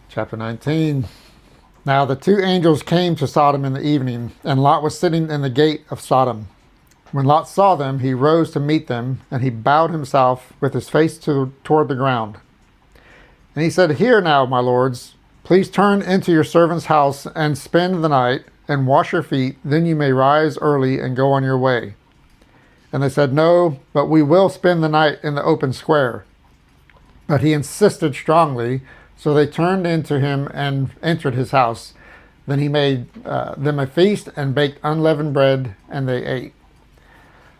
Chapter 19. Now the two angels came to Sodom in the evening, and Lot was sitting in the gate of Sodom. When Lot saw them, he rose to meet them, and he bowed himself with his face toward the ground. And he said, "Hear now, my lords, please turn into your servant's house and spend the night and wash your feet. Then you may rise early and go on your way." And they said, "No, but we will spend the night in the open square." But he insisted strongly, so they turned into him and entered his house. Then he made them a feast and baked unleavened bread, and they ate.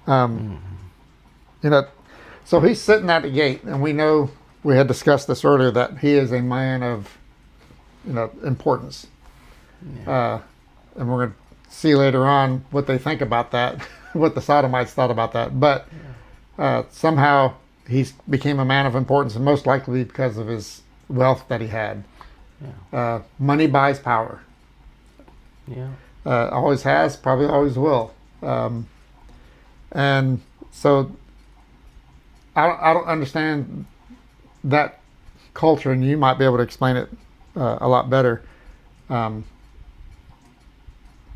Um, you know, so he's sitting at the gate, and we know we had discussed this earlier that he is a man of, importance. Yeah. And we're going to see later on what they think about that, what the Sodomites thought about that. But somehow he became a man of importance, and most likely because of his wealth that he had. Yeah. Money buys power. Yeah. Always has, probably always will. And so I don't understand that culture, and you might be able to explain it a lot better.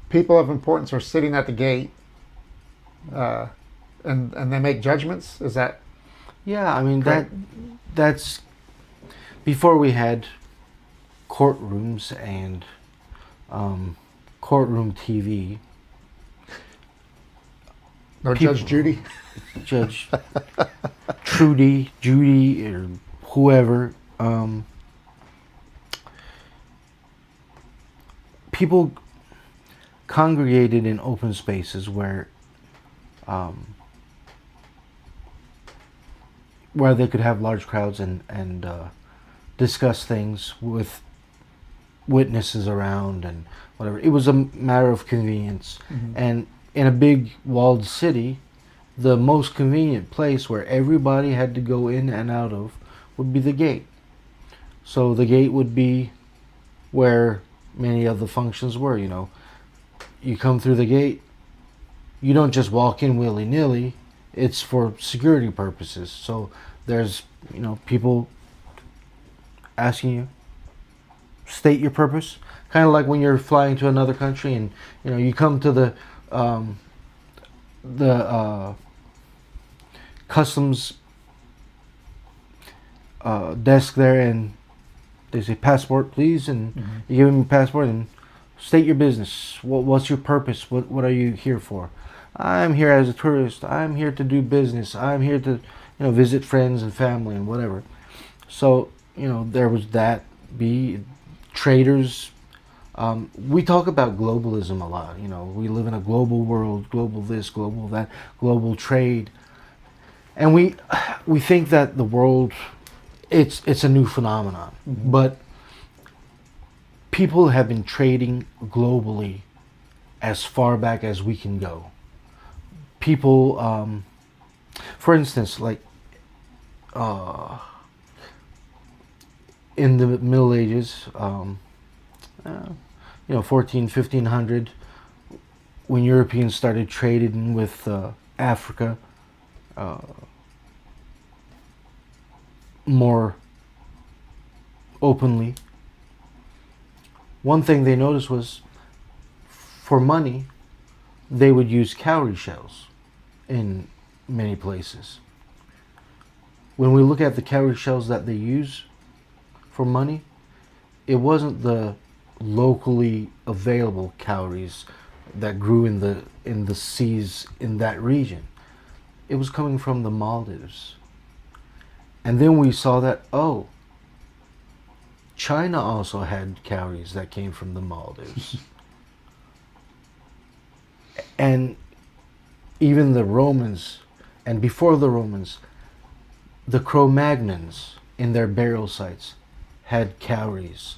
People of importance are sitting at the gate, and they make judgments. Is that? Yeah, I mean correct? that's before we had courtrooms and courtroom TV. No, People- Judge Judy. Judge Judy, or whoever. People congregated in open spaces where they could have large crowds and discuss things with witnesses around and whatever. It was a matter of convenience. Mhm. And in a big walled city, the most convenient place where everybody had to go in and out of would be the gate. So the gate would be where many of the functions were. You come through the gate, you don't just walk in willy-nilly. It's for security purposes. So there's people asking you, state your purpose, kind of like when you're flying to another country and you come to the customs desk there, and they say, "Passport, please," and you give them your passport and state your business. What's your purpose? What are you here for? I'm here as a tourist. I'm here to do business. I'm here to visit friends and family and whatever. So there was that. Be traders. We talk about globalism a lot. We live in a global world, global this, global that, global trade, and we think that the world, it's a new phenomenon. Mhm. But people have been trading globally as far back as we can go. People, for instance, like in the Middle Ages, 14, 1500, when Europeans started trading with Africa more openly, one thing they noticed was, for money, they would use cowrie shells in many places. When we look at the cowrie shells that they use for money, it wasn't the locally available cowries that grew in the seas in that region. It was coming from the Maldives. And then we saw that, China also had cowries that came from the Maldives. And even the Romans, and before the Romans, the Cro-Magnons in their burial sites had cowries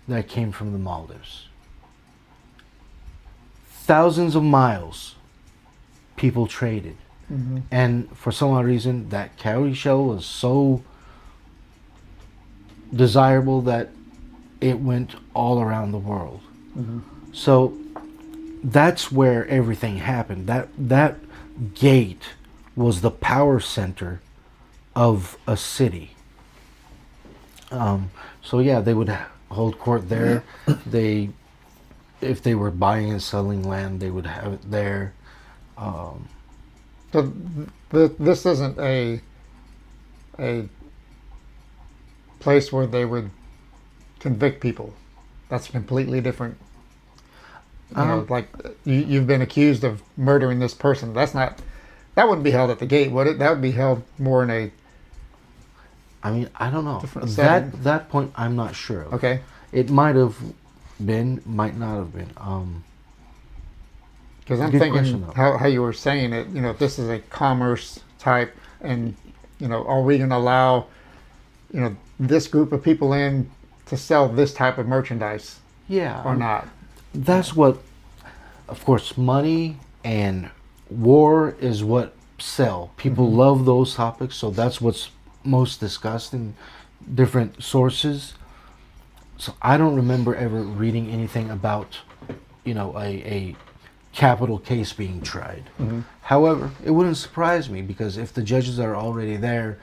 that came from the Maldives. Thousands of miles people traded. Mhm. And for some odd reason, that cowrie shell was so desirable that it went all around the world. Mhm. So that's where everything happened. That gate was the power center of a city. So yeah, they would hold court there. They, if they were buying and selling land, they would have it there. So this isn't a place where they would convict people. That's completely different. You know, like you've been accused of murdering this person. That's not. That wouldn't be held at the gate, would it? That would be held more in a. I mean, I don't know. Different setting. That point, I'm not sure of. Okay. It might have been, might not have been. Because I'm Good thinking question, though. how you were saying it. You know, if this is a commerce type, and you know, are we going to allow, you know, this group of people in to sell this type of merchandise Yeah. or not? That's what, of course, money and war is what sell. People love those topics, so that's what's most discussed in different sources. So I don't remember ever reading anything about, you know, a capital case being tried. However, it wouldn't surprise me because if the judges are already there,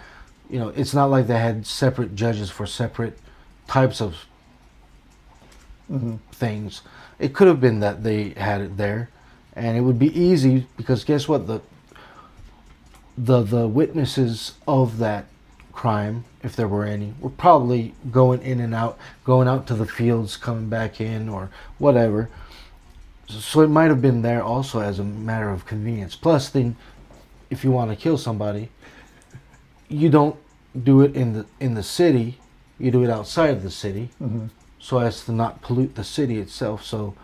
you know, it's not like they had separate judges for separate types of things. It could have been that they had it there, and it would be easy because guess what, the witnesses of that crime, if there were any, were probably going in and out, going out to the fields, coming back in, or whatever. So it might have been there also as a matter of convenience. Plus, then, if you want to kill somebody, you don't do it in the city. You do it outside of the city, so as to not pollute the city itself. So,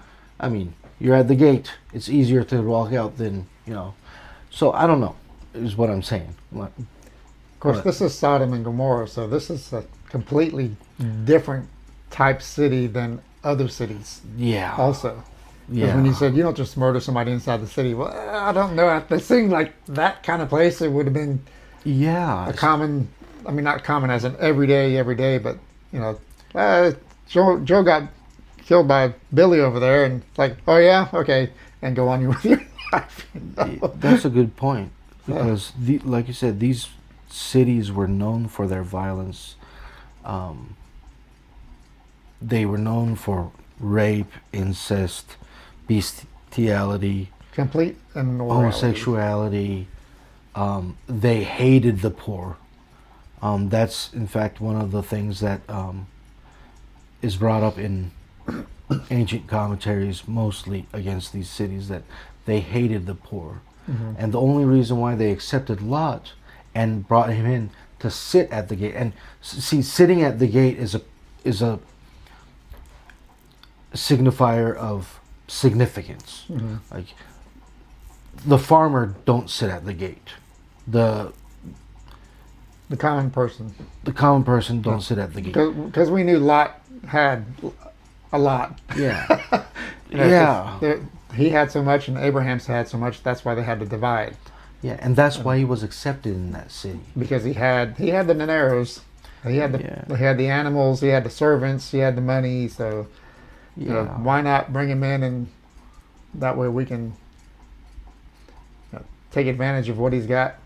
I mean, you're at the gate. It's easier to walk out than, you know. So I don't know, is what I'm saying. Of course, this is Sodom and Gomorrah, so this is a completely different type city than other cities. Yeah. Also, because Yeah. when you said you don't just murder somebody inside the city, well, I don't know. It seemed like that kind of place. It would have been Yeah. a common. I mean, not common as an every day, but you know, Joe got killed by Billy over there, and it's like, oh yeah, okay, and go on with your life. You know? That's a good point because, like you said, these cities were known for their violence. They were known for rape, incest, bestiality, Complete immorality. homosexuality. They hated the poor. That's in fact one of the things that is brought up in ancient commentaries, mostly against these cities, that they hated the poor. And the only reason why they accepted Lot and brought him in to sit at the gate, and see, sitting at the gate is a signifier of significance. Like, the farmer don't sit at the gate. The common person. common person don't sit at the gate. Because we knew Lot had a lot. Yeah. You know, Yeah. he had so much and Abraham's had so much. That's why they had to divide. Yeah, and that's why he was accepted in that city. Because he had the dineros, he had Yeah. he had the animals, he had the servants, he had the money. So you know, Yeah. why not bring him in, and that way we can take advantage of what he's got.